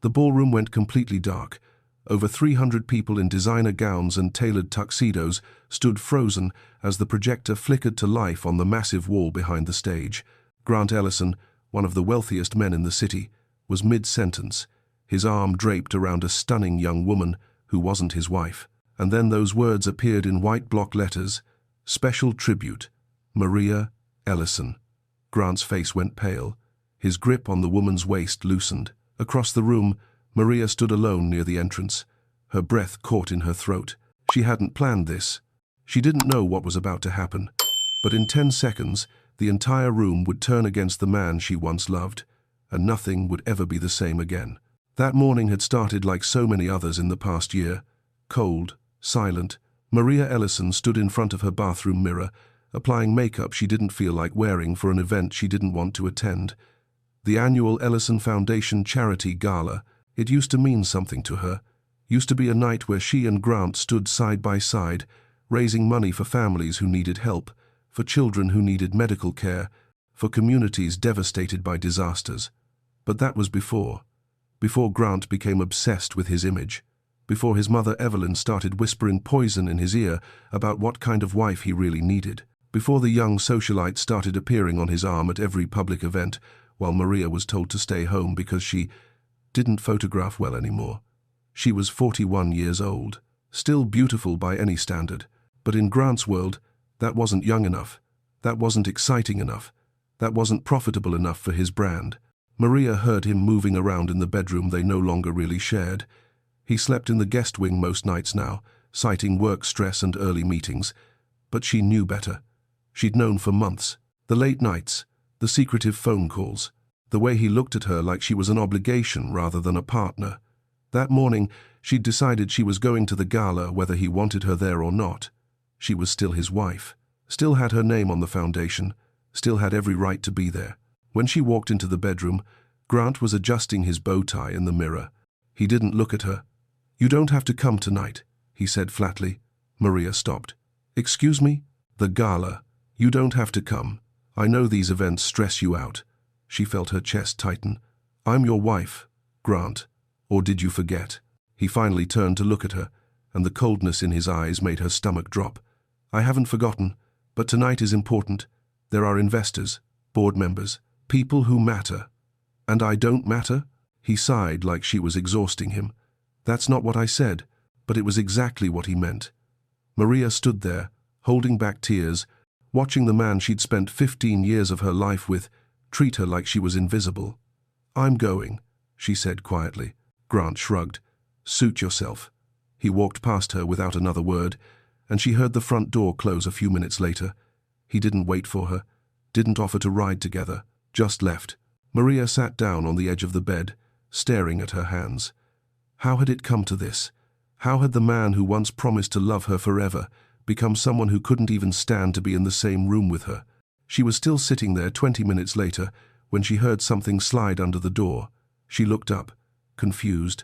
The ballroom went completely dark. Over 300 people in designer gowns and tailored tuxedos stood frozen as the projector flickered to life on the massive wall behind the stage. Grant Ellison, one of the wealthiest men in the city, was mid-sentence, his arm draped around a stunning young woman who wasn't his wife. And then those words appeared in white block letters: "Special Tribute, Maria Ellison." Grant's face went pale. His grip on the woman's waist loosened. Across the room, Maria stood alone near the entrance, her breath caught in her throat. She hadn't planned this. She didn't know what was about to happen. But in 10 seconds, the entire room would turn against the man she once loved, and nothing would ever be the same again. That morning had started like so many others in the past year. Cold, silent, Maria Ellison stood in front of her bathroom mirror, applying makeup she didn't feel like wearing for an event she didn't want to attend. The annual Ellison Foundation Charity Gala. It used to mean something to her. Used to be a night where she and Grant stood side by side, raising money for families who needed help, for children who needed medical care, for communities devastated by disasters. But that was before Grant became obsessed with his image, before his mother Evelyn started whispering poison in his ear about what kind of wife he really needed, before the young socialite started appearing on his arm at every public event, while Maria was told to stay home because she didn't photograph well anymore. She was 41 years old, still beautiful by any standard, but in Grant's world, that wasn't young enough, that wasn't exciting enough, that wasn't profitable enough for his brand. Maria heard him moving around in the bedroom they no longer really shared. He slept in the guest wing most nights now, citing work stress and early meetings, but she knew better. She'd known for months. The late nights, the secretive phone calls, the way he looked at her like she was an obligation rather than a partner. That morning, she'd decided she was going to the gala whether he wanted her there or not. She was still his wife, still had her name on the foundation, still had every right to be there. When she walked into the bedroom, Grant was adjusting his bow tie in the mirror. He didn't look at her. "You don't have to come tonight," he said flatly. Maria stopped. "Excuse me?" "The gala. You don't have to come. I know these events stress you out." She felt her chest tighten. "I'm your wife, Grant. Or did you forget?" He finally turned to look at her, and the coldness in his eyes made her stomach drop. "I haven't forgotten, but tonight is important. There are investors, board members, people who matter. And I don't matter?" He sighed like she was exhausting him. "That's not what I said, but it was exactly what he meant." Maria stood there, holding back tears, watching the man she'd spent 15 years of her life with treat her like she was invisible. "I'm going," she said quietly. Grant shrugged. "Suit yourself." He walked past her without another word, and she heard the front door close a few minutes later. He didn't wait for her, didn't offer to ride together, just left. Maria sat down on the edge of the bed, staring at her hands. How had it come to this? How had the man who once promised to love her forever become someone who couldn't even stand to be in the same room with her? She was still sitting there 20 minutes later when she heard something slide under the door. She looked up, confused.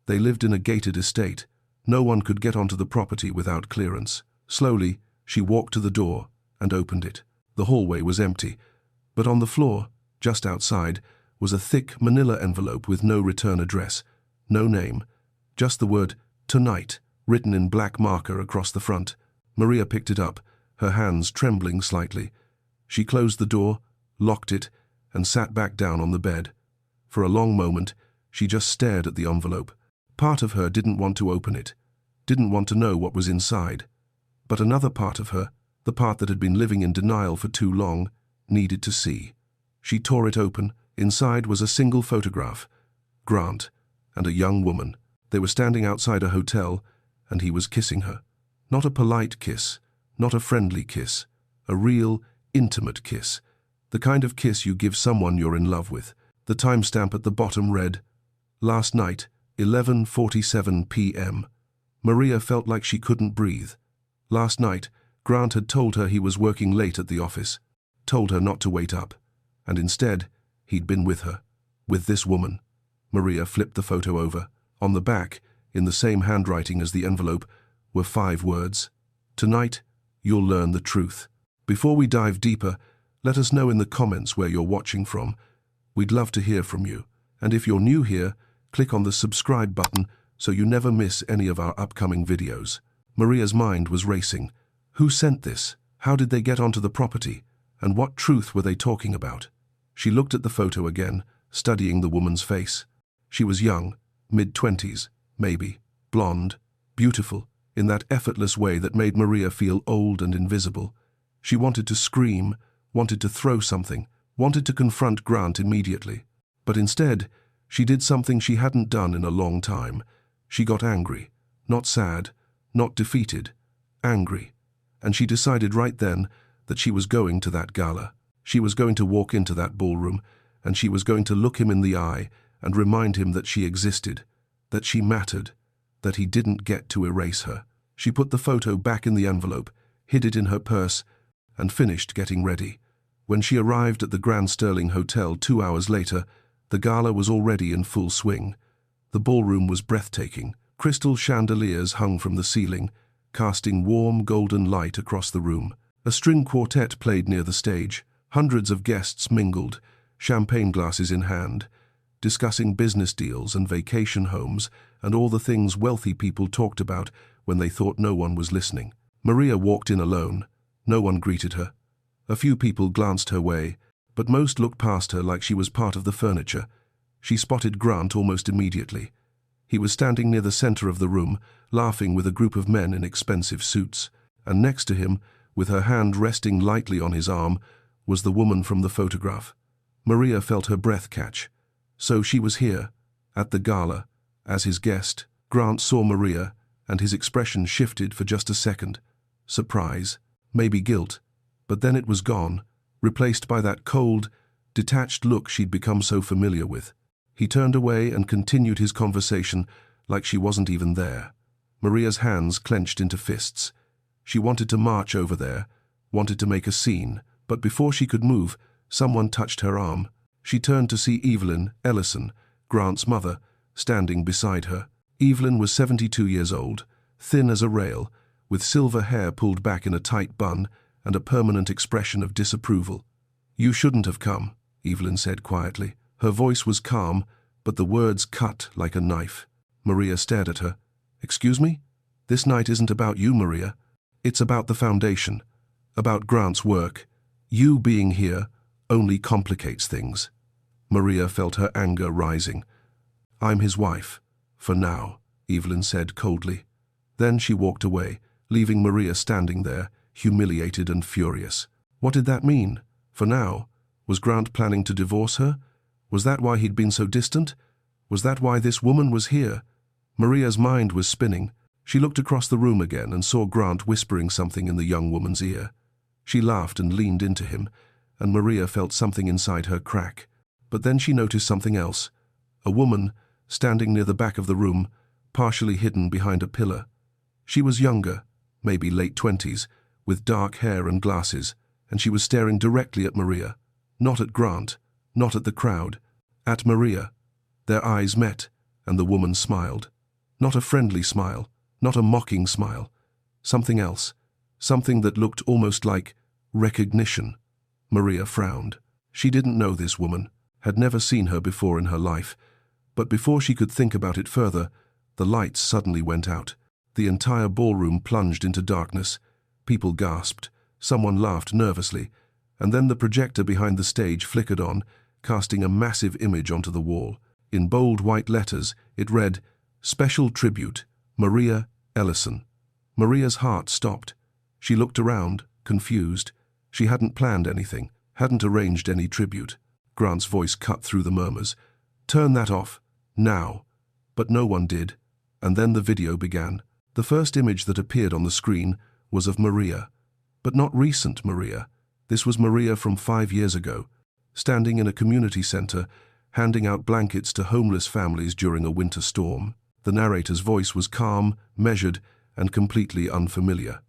They lived in a gated estate. No one could get onto the property without clearance. Slowly, she walked to the door and opened it. The hallway was empty, but on the floor, just outside, was a thick manila envelope with no return address, no name, just the word "Tonight" written in black marker across the front. Maria picked it up, her hands trembling slightly. She closed the door, locked it, and sat back down on the bed. For a long moment, she just stared at the envelope. Part of her didn't want to open it, didn't want to know what was inside. But another part of her, the part that had been living in denial for too long, needed to see. She tore it open. Inside was a single photograph. Grant and a young woman. They were standing outside a hotel, and he was kissing her. Not a polite kiss, not a friendly kiss, a real, intimate kiss. The kind of kiss you give someone you're in love with. The timestamp at the bottom read, "Last night, 11:47 p.m. Maria felt like she couldn't breathe. Last night, Grant had told her he was working late at the office, told her not to wait up, and instead, he'd been with her, with this woman. Maria flipped the photo over. On the back, in the same handwriting as the envelope, were 5 words. "Tonight, you'll learn the truth." Before we dive deeper, let us know in the comments where you're watching from. We'd love to hear from you. And if you're new here, Click on the subscribe button so you never miss any of our upcoming videos. Maria's mind was racing. Who sent this? How did they get onto the property? And what truth were they talking about? She looked at the photo again, studying the woman's face. She was young, mid-20s, maybe, blonde, beautiful, in that effortless way that made Maria feel old and invisible. She wanted to scream, wanted to throw something, wanted to confront Grant immediately. But instead, she did something she hadn't done in a long time. She got angry, not sad, not defeated, angry. And she decided right then that she was going to that gala. She was going to walk into that ballroom, and she was going to look him in the eye and remind him that she existed, that she mattered, that he didn't get to erase her. She put the photo back in the envelope, hid it in her purse, and finished getting ready. When she arrived at the Grand Sterling Hotel 2 hours later, the gala was already in full swing. The ballroom was breathtaking. Crystal chandeliers hung from the ceiling, casting warm golden light across the room. A string quartet played near the stage. Hundreds of guests mingled, champagne glasses in hand, discussing business deals and vacation homes and all the things wealthy people talked about when they thought no one was listening. Maria walked in alone. No one greeted her. A few people glanced her way, but most looked past her like she was part of the furniture. She spotted Grant almost immediately. He was standing near the center of the room, laughing with a group of men in expensive suits, and next to him, with her hand resting lightly on his arm, was the woman from the photograph. Maria felt her breath catch. So she was here, at the gala, as his guest. Grant saw Maria, and his expression shifted for just a second. Surprise, maybe guilt, but then it was gone, replaced by that cold, detached look she'd become so familiar with. He turned away and continued his conversation like she wasn't even there. Maria's hands clenched into fists. She wanted to march over there, wanted to make a scene, but before she could move, someone touched her arm. She turned to see Evelyn Ellison, Grant's mother, standing beside her. Evelyn was 72 years old, thin as a rail, with silver hair pulled back in a tight bun and a permanent expression of disapproval. "You shouldn't have come," Evelyn said quietly. Her voice was calm, but the words cut like a knife. Maria stared at her. "Excuse me? This night isn't about you, Maria. It's about the foundation, about Grant's work. You being here only complicates things." Maria felt her anger rising. "I'm his wife, for now," Evelyn said coldly. Then she walked away, leaving Maria standing there, humiliated and furious. What did that mean? For now? Was Grant planning to divorce her? Was that why he'd been so distant? Was that why this woman was here? Maria's mind was spinning. She looked across the room again and saw Grant whispering something in the young woman's ear. She laughed and leaned into him, and Maria felt something inside her crack. But then she noticed something else. A woman, standing near the back of the room, partially hidden behind a pillar. She was younger, maybe late 20s, with dark hair and glasses, and she was staring directly at Maria. Not at Grant, not at the crowd, at Maria. Their eyes met, and the woman smiled. Not a friendly smile, not a mocking smile. Something else, something that looked almost like recognition. Maria frowned. She didn't know this woman, had never seen her before in her life, but before she could think about it further, the lights suddenly went out. The entire ballroom plunged into darkness. People gasped, someone laughed nervously, and then the projector behind the stage flickered on, casting a massive image onto the wall. In bold white letters, it read, "Special Tribute, Maria Ellison." Maria's heart stopped. She looked around, confused. She hadn't planned anything, hadn't arranged any tribute. Grant's voice cut through the murmurs. "Turn that off, now." But no one did, and then the video began. The first image that appeared on the screen was of Maria, but not recent Maria. This was Maria from 5 years ago, standing in a community center, handing out blankets to homeless families during a winter storm. The narrator's voice was calm, measured, and completely unfamiliar.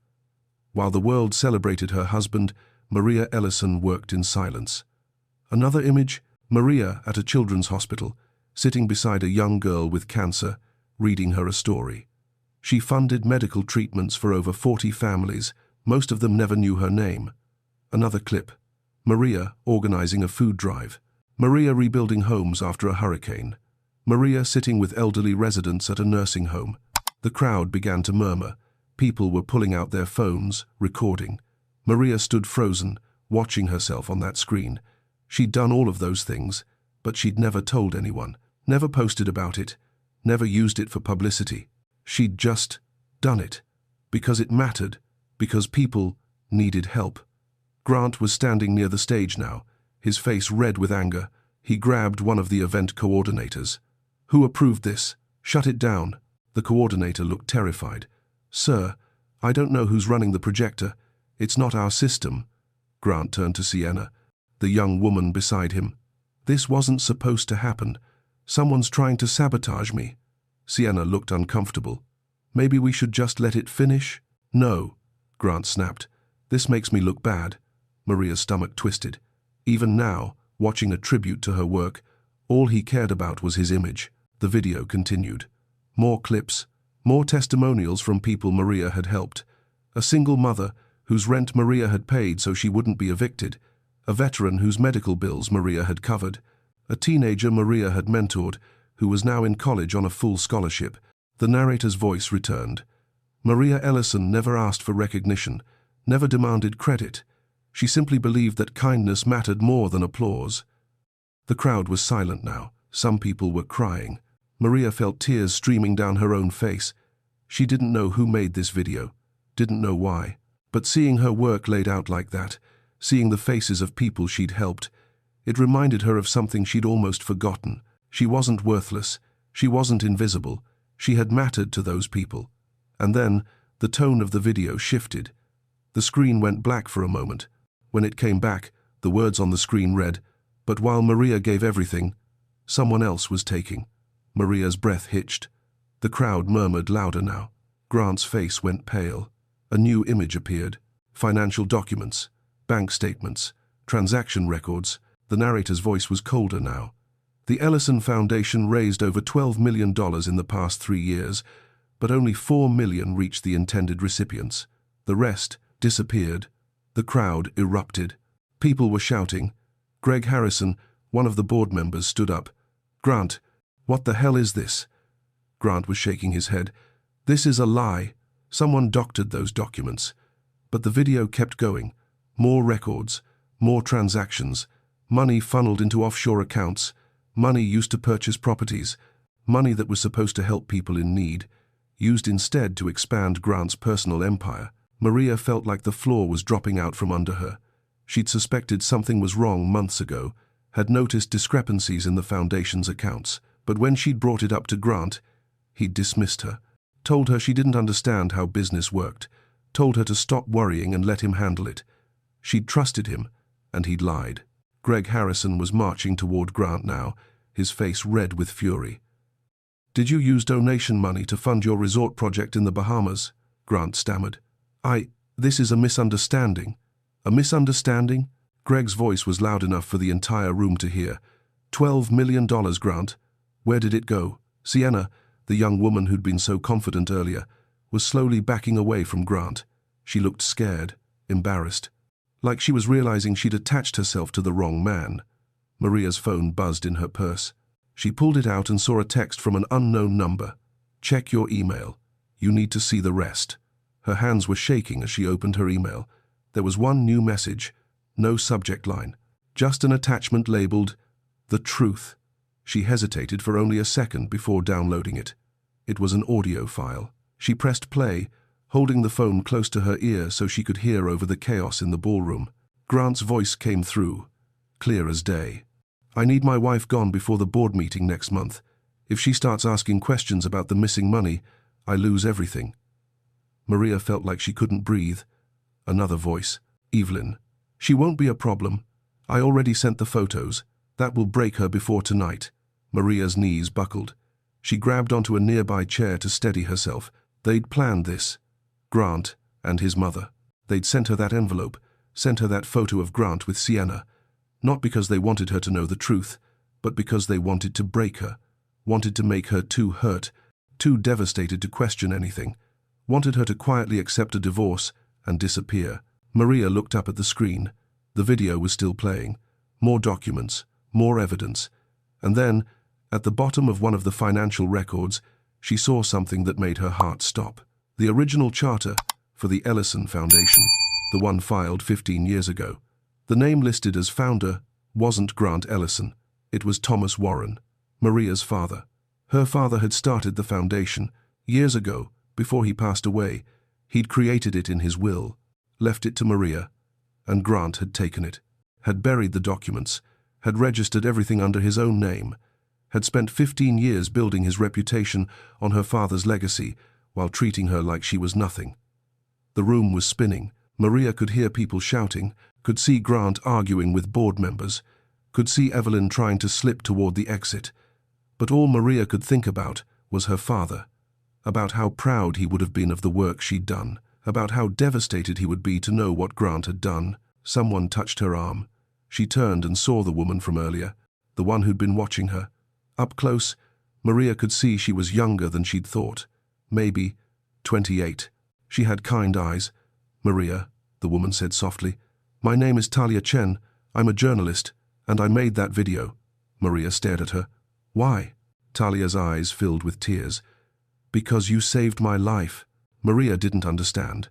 While the world celebrated her husband, Maria Ellison worked in silence. Another image, Maria at a children's hospital, sitting beside a young girl with cancer, reading her a story. She funded medical treatments for over 40 families. Most of them never knew her name. Another clip, Maria organizing a food drive. Maria rebuilding homes after a hurricane. Maria sitting with elderly residents at a nursing home. The crowd began to murmur. People were pulling out their phones, recording. Maria stood frozen, watching herself on that screen. She'd done all of those things, but she'd never told anyone, never posted about it, never used it for publicity. She'd just done it. Because it mattered, because people needed help. Grant was standing near the stage now, his face red with anger. He grabbed one of the event coordinators. "Who approved this? Shut it down." The coordinator looked terrified. "Sir, I don't know who's running the projector. It's not our system." Grant turned to Sienna, the young woman beside him. "This wasn't supposed to happen. Someone's trying to sabotage me." Sienna looked uncomfortable. "Maybe we should just let it finish?" "No," Grant snapped. "This makes me look bad." Maria's stomach twisted. Even now, watching a tribute to her work, all he cared about was his image. The video continued. More clips, more testimonials from people Maria had helped. A single mother whose rent Maria had paid so she wouldn't be evicted. A veteran whose medical bills Maria had covered. A teenager Maria had mentored, who was now in college on a full scholarship. The narrator's voice returned. Maria Ellison never asked for recognition, never demanded credit. She simply believed that kindness mattered more than applause. The crowd was silent now. Some people were crying. Maria felt tears streaming down her own face. She didn't know who made this video, didn't know why. But seeing her work laid out like that, seeing the faces of people she'd helped, it reminded her of something she'd almost forgotten. She wasn't worthless. She wasn't invisible. She had mattered to those people. And then, the tone of the video shifted. The screen went black for a moment. When it came back, the words on the screen read, "But while Maria gave everything, someone else was taking." Maria's breath hitched. The crowd murmured louder now. Grant's face went pale. A new image appeared. Financial documents, bank statements, transaction records. The narrator's voice was colder now. The Ellison Foundation raised over $12 million in the past 3 years, but only $4 million reached the intended recipients. The rest disappeared. The crowd erupted. People were shouting. Greg Harrison, one of the board members, stood up. "Grant, what the hell is this?" Grant was shaking his head. "This is a lie. Someone doctored those documents." But the video kept going. More records, more transactions, money funneled into offshore accounts, money used to purchase properties, money that was supposed to help people in need, used instead to expand Grant's personal empire. Maria felt like the floor was dropping out from under her. She'd suspected something was wrong months ago, had noticed discrepancies in the Foundation's accounts, but when she'd brought it up to Grant, he'd dismissed her, told her she didn't understand how business worked, told her to stop worrying and let him handle it. She'd trusted him, and he'd lied. Greg Harrison was marching toward Grant now, his face red with fury. "Did you use donation money to fund your resort project in the Bahamas?" Grant stammered. This is a misunderstanding." "A misunderstanding?" Greg's voice was loud enough for the entire room to hear. $12 million, Grant. Where did it go?" Sienna, the young woman who'd been so confident earlier, was slowly backing away from Grant. She looked scared, embarrassed, like she was realizing she'd attached herself to the wrong man. Maria's phone buzzed in her purse. She pulled it out and saw a text from an unknown number. "Check your email. You need to see the rest." Her hands were shaking as she opened her email. There was one new message, no subject line, just an attachment labeled, "The Truth." She hesitated for only a second before downloading it. It was an audio file. She pressed play, holding the phone close to her ear so she could hear over the chaos in the ballroom. Grant's voice came through, clear as day. "I need my wife gone before the board meeting next month. If she starts asking questions about the missing money, I lose everything." Maria felt like she couldn't breathe. Another voice. "Evelyn, she won't be a problem. I already sent the photos. That will break her before tonight." Maria's knees buckled. She grabbed onto a nearby chair to steady herself. They'd planned this. Grant and his mother. They'd sent her that envelope, sent her that photo of Grant with Sienna. Not because they wanted her to know the truth, but because they wanted to break her, wanted to make her too hurt, too devastated to question anything, wanted her to quietly accept a divorce and disappear. Maria looked up at the screen. The video was still playing. More documents, more evidence. And then, At the bottom of one of the financial records, she saw something that made her heart stop. The original charter for the Ellison Foundation, the one filed 15 years ago. The name listed as founder wasn't Grant Ellison. It was Thomas Warren, Maria's father. Her father had started the foundation years ago, before he passed away. He'd created it in his will, left it to Maria, and Grant had taken it, had buried the documents, had registered everything under his own name, had spent 15 years building his reputation on her father's legacy while treating her like she was nothing. The room was spinning. Maria could hear people shouting, could see Grant arguing with board members, could see Evelyn trying to slip toward the exit. But all Maria could think about was her father, about how proud he would have been of the work she'd done, about how devastated he would be to know what Grant had done. Someone touched her arm. She turned and saw the woman from earlier, the one who'd been watching her. Up close, Maria could see she was younger than she'd thought, maybe 28. She had kind eyes. "Maria," the woman said softly, "my name is Talia Chen. I'm a journalist, and I made that video." Maria stared at her. "Why?" Talia's eyes filled with tears. "Because you saved my life." Maria didn't understand.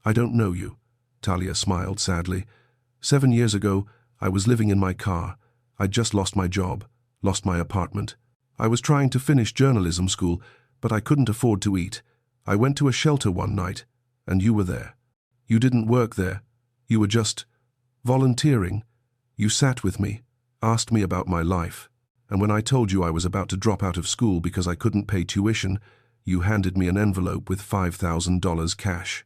"I don't know you." Talia smiled sadly. 7 years ago, I was living in my car. I'd just lost my job, lost my apartment. I was trying to finish journalism school, but I couldn't afford to eat. I went to a shelter one night, and you were there. You didn't work there. You were just volunteering. You sat with me, asked me about my life, and when I told you I was about to drop out of school because I couldn't pay tuition, you handed me an envelope with $5,000 cash.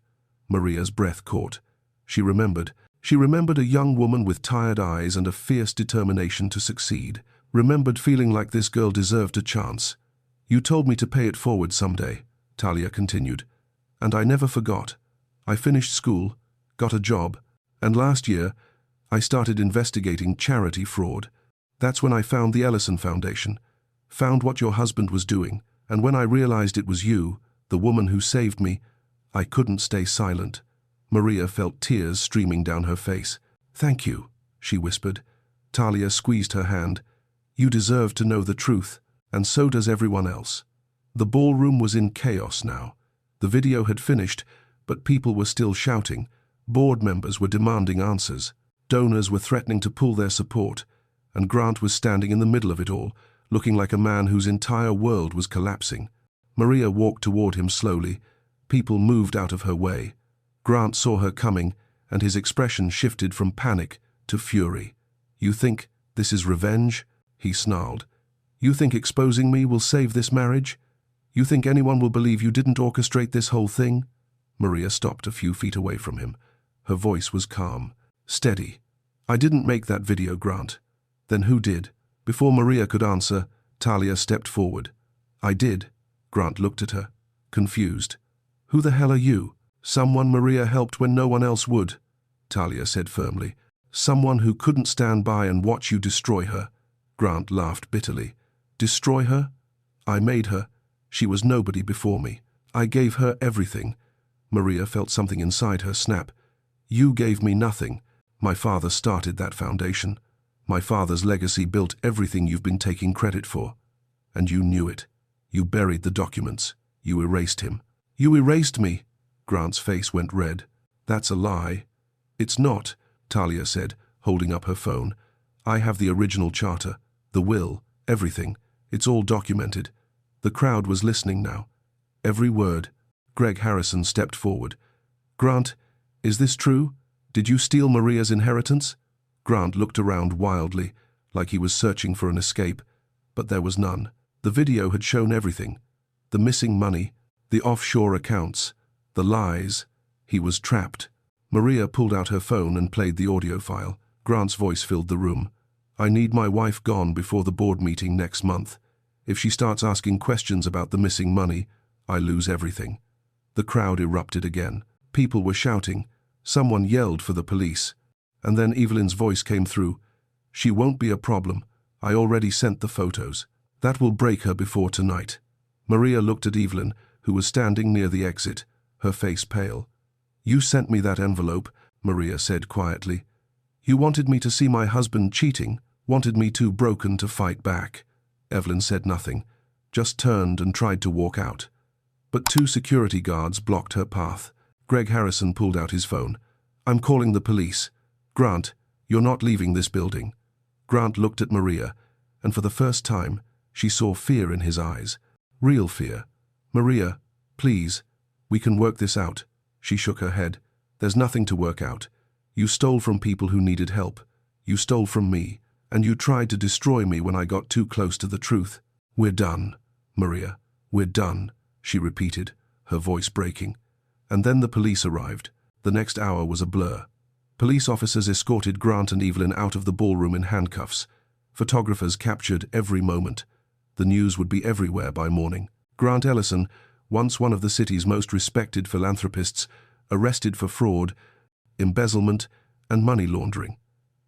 Maria's breath caught. She remembered. She remembered a young woman with tired eyes and a fierce determination to succeed. Remembered feeling like this girl deserved a chance. "You told me to pay it forward someday," Talia continued. "And I never forgot. I finished school, got a job, and last year, I started investigating charity fraud. That's when I found the Ellison Foundation, found what your husband was doing, and when I realized it was you, the woman who saved me, I couldn't stay silent." Maria felt tears streaming down her face. "Thank you," she whispered. Talia squeezed her hand. "You deserve to know the truth, and so does everyone else." The ballroom was in chaos now. The video had finished, but people were still shouting. Board members were demanding answers. Donors were threatening to pull their support, and Grant was standing in the middle of it all, looking like a man whose entire world was collapsing. Maria walked toward him slowly. People moved out of her way. Grant saw her coming, and his expression shifted from panic to fury. "You think this is revenge?" he snarled. "You think exposing me will save this marriage? You think anyone will believe you didn't orchestrate this whole thing?" Maria stopped a few feet away from him. Her voice was calm, steady. "I didn't make that video, Grant." "Then who did?" Before Maria could answer, Talia stepped forward. "I did." Grant looked at her, confused. "Who the hell are you?" "Someone Maria helped when no one else would," Talia said firmly. "Someone who couldn't stand by and watch you destroy her." Grant laughed bitterly. "Destroy her? I made her. She was nobody before me. I gave her everything." Maria felt something inside her snap. "You gave me nothing. My father started that foundation. My father's legacy built everything you've been taking credit for. And you knew it. You buried the documents. You erased him." "You erased me?" Grant's face went red. "That's a lie." "It's not," Talia said, holding up her phone. "I have the original charter, the will, everything. It's all documented." The crowd was listening now. Every word. Greg Harrison stepped forward. "Grant, is this true? Did you steal Maria's inheritance?" Grant looked around wildly, like he was searching for an escape, but there was none. The video had shown everything. The missing money, the offshore accounts, the lies. He was trapped. Maria pulled out her phone and played the audio file. Grant's voice filled the room. "I need my wife gone before the board meeting next month. If she starts asking questions about the missing money, I lose everything." The crowd erupted again. People were shouting. Someone yelled for the police. And then Evelyn's voice came through. "She won't be a problem. I already sent the photos. That will break her before tonight." Maria looked at Evelyn, who was standing near the exit, her face pale. "You sent me that envelope," Maria said quietly. "You wanted me to see my husband cheating, wanted me too broken to fight back." Evelyn said nothing, just turned and tried to walk out. But two security guards blocked her path. Greg Harrison pulled out his phone. "I'm calling the police. Grant, you're not leaving this building." Grant looked at Maria, and for the first time, she saw fear in his eyes. Real fear. "Maria, please, we can work this out." She shook her head. "There's nothing to work out. You stole from people who needed help. You stole from me, and you tried to destroy me when I got too close to the truth. We're done, Maria. We're done," she repeated, her voice breaking. And then the police arrived. The next hour was a blur. Police officers escorted Grant and Evelyn out of the ballroom in handcuffs. Photographers captured every moment. The news would be everywhere by morning. Grant Ellison, once one of the city's most respected philanthropists, arrested for fraud, embezzlement, and money laundering.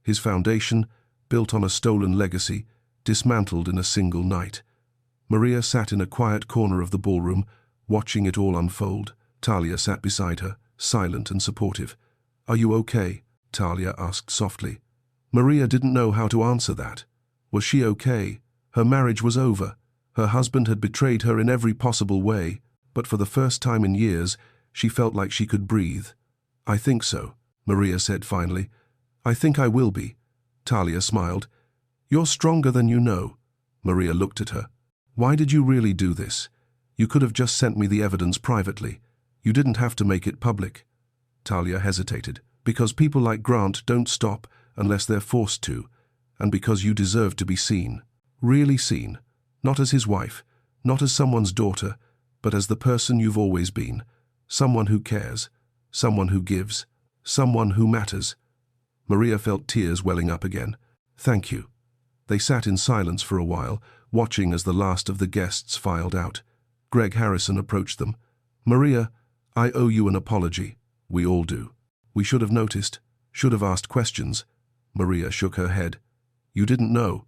His foundation, built on a stolen legacy, dismantled in a single night. Maria sat in a quiet corner of the ballroom, watching it all unfold. Talia sat beside her, silent and supportive. "Are you okay?" Talia asked softly. Maria didn't know how to answer that. Was she okay? Her marriage was over. Her husband had betrayed her in every possible way, but for the first time in years, she felt like she could breathe. "I think so," Maria said finally. "I think I will be." Talia smiled. "You're stronger than you know." Maria looked at her. "Why did you really do this? You could have just sent me the evidence privately. You didn't have to make it public." Talia hesitated. "Because people like Grant don't stop unless they're forced to, and because you deserve to be seen. Really seen. Not as his wife, not as someone's daughter, but as the person you've always been. Someone who cares, someone who gives, someone who matters." Maria felt tears welling up again. "Thank you." They sat in silence for a while, watching as the last of the guests filed out. Greg Harrison approached them. "Maria, I owe you an apology. We all do. We should have noticed, should have asked questions." Maria shook her head. "You didn't know."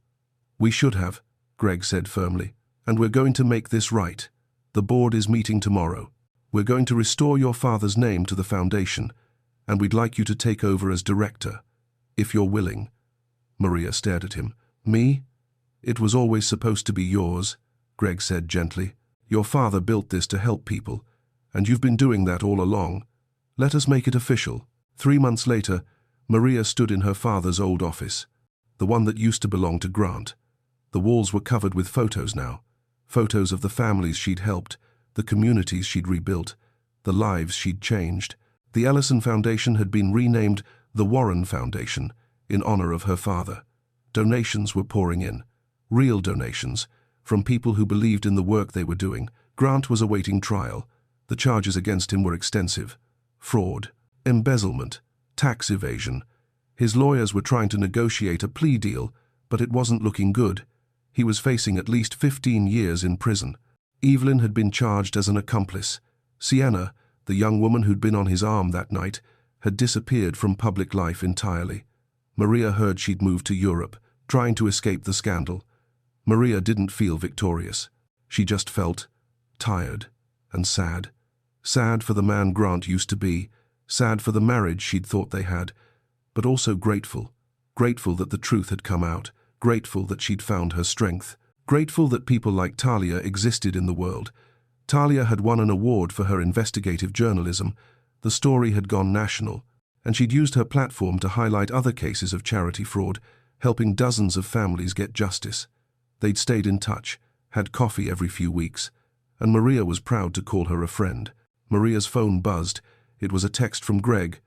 "We should have," Greg said firmly. "And we're going to make this right. The board is meeting tomorrow. We're going to restore your father's name to the foundation, and we'd like you to take over as director, if you're willing." Maria stared at him. "Me? It was always supposed to be yours," Greg said gently. "Your father built this to help people, and you've been doing that all along. Let us make it official." 3 months later, Maria stood in her father's old office, the one that used to belong to Grant. The walls were covered with photos now, photos of the families she'd helped, the communities she'd rebuilt, the lives she'd changed. The Ellison Foundation had been renamed the Warren Foundation in honor of her father. Donations were pouring in, real donations, from people who believed in the work they were doing. Grant was awaiting trial. The charges against him were extensive: fraud, embezzlement, tax evasion. His lawyers were trying to negotiate a plea deal, but it wasn't looking good. He was facing at least 15 years in prison. Evelyn had been charged as an accomplice. Sienna, the young woman who'd been on his arm that night, had disappeared from public life entirely. Maria heard she'd moved to Europe, trying to escape the scandal. Maria didn't feel victorious. She just felt tired and sad. Sad for the man Grant used to be, sad for the marriage she'd thought they had, but also grateful. Grateful that the truth had come out, grateful that she'd found her strength, grateful that people like Talia existed in the world. Talia had won an award for her investigative journalism. The story had gone national, and she'd used her platform to highlight other cases of charity fraud, helping dozens of families get justice. They'd stayed in touch, had coffee every few weeks, and Maria was proud to call her a friend. Maria's phone buzzed. It was a text from Greg.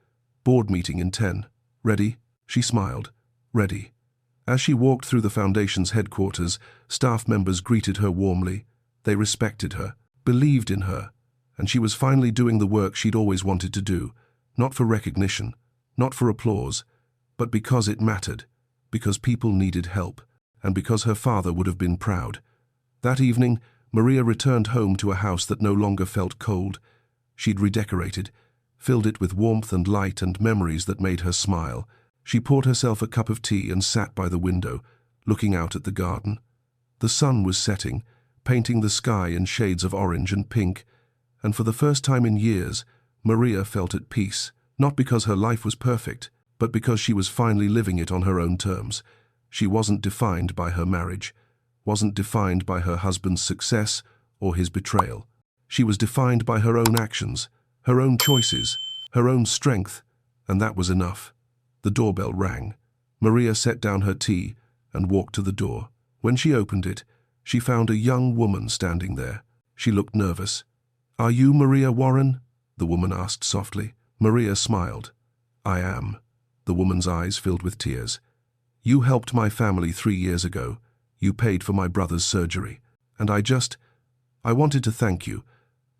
"Board meeting in 10. Ready?" She smiled. "Ready." As she walked through the foundation's headquarters, staff members greeted her warmly. They respected her, believed in her, and she was finally doing the work she'd always wanted to do, not for recognition, not for applause, but because it mattered, because people needed help, and because her father would have been proud. That evening, Maria returned home to a house that no longer felt cold. She'd redecorated, filled it with warmth and light and memories that made her smile. She poured herself a cup of tea and sat by the window, looking out at the garden. The sun was setting, painting the sky in shades of orange and pink, and for the first time in years, Maria felt at peace, not because her life was perfect, but because she was finally living it on her own terms. She wasn't defined by her marriage, wasn't defined by her husband's success or his betrayal. She was defined by her own actions, her own choices, her own strength, and that was enough. The doorbell rang. Maria set down her tea and walked to the door. When she opened it, she found a young woman standing there. She looked nervous. "Are you Maria Warren?" the woman asked softly. Maria smiled. "I am." The woman's eyes filled with tears. "You helped my family 3 years ago. You paid for my brother's surgery. And I wanted to thank you.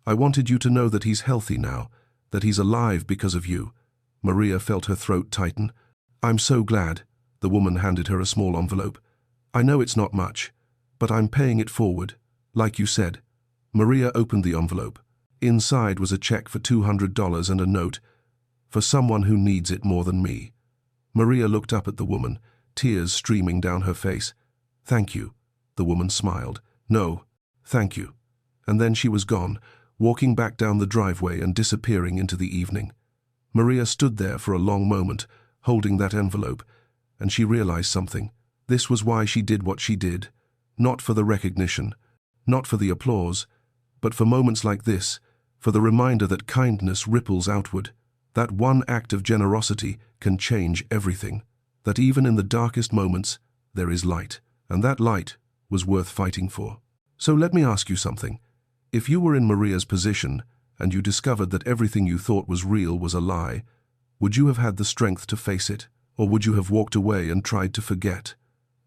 I wanted you to know that he's healthy now, that he's alive because of you." Maria felt her throat tighten. "I'm so glad." The woman handed her a small envelope. "I know it's not much, but I'm paying it forward, like you said." Maria opened the envelope. Inside was a check for $200 and a note, "For someone who needs it more than me." Maria looked up at the woman, tears streaming down her face. "Thank you." The woman smiled. "No, thank you." And then she was gone, walking back down the driveway and disappearing into the evening. Maria stood there for a long moment, holding that envelope, and she realized something. This was why she did what she did. Not for the recognition, not for the applause, but for moments like this, for the reminder that kindness ripples outward, that one act of generosity can change everything, that even in the darkest moments, there is light, and that light was worth fighting for. So let me ask you something. If you were in Maria's position, and you discovered that everything you thought was real was a lie, would you have had the strength to face it, or would you have walked away and tried to forget?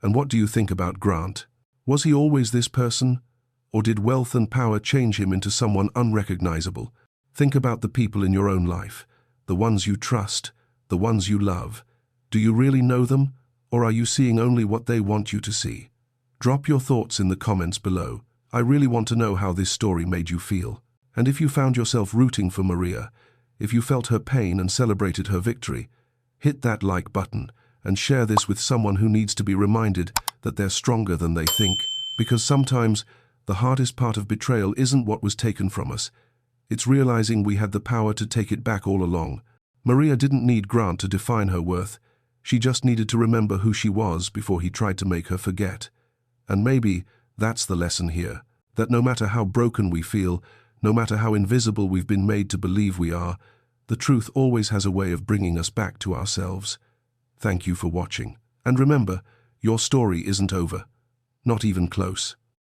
And what do you think about Grant? Was he always this person? Or did wealth and power change him into someone unrecognizable? Think about the people in your own life, the ones you trust, the ones you love. Do you really know them, or are you seeing only what they want you to see? Drop your thoughts in the comments below. I really want to know how this story made you feel. And if you found yourself rooting for Maria, if you felt her pain and celebrated her victory, hit that like button and share this with someone who needs to be reminded that they're stronger than they think. Because sometimes the hardest part of betrayal isn't what was taken from us. It's realizing we had the power to take it back all along. Maria didn't need Grant to define her worth. She just needed to remember who she was before he tried to make her forget. And maybe that's the lesson here, that no matter how broken we feel, no matter how invisible we've been made to believe we are, the truth always has a way of bringing us back to ourselves. Thank you for watching. And remember, your story isn't over. Not even close.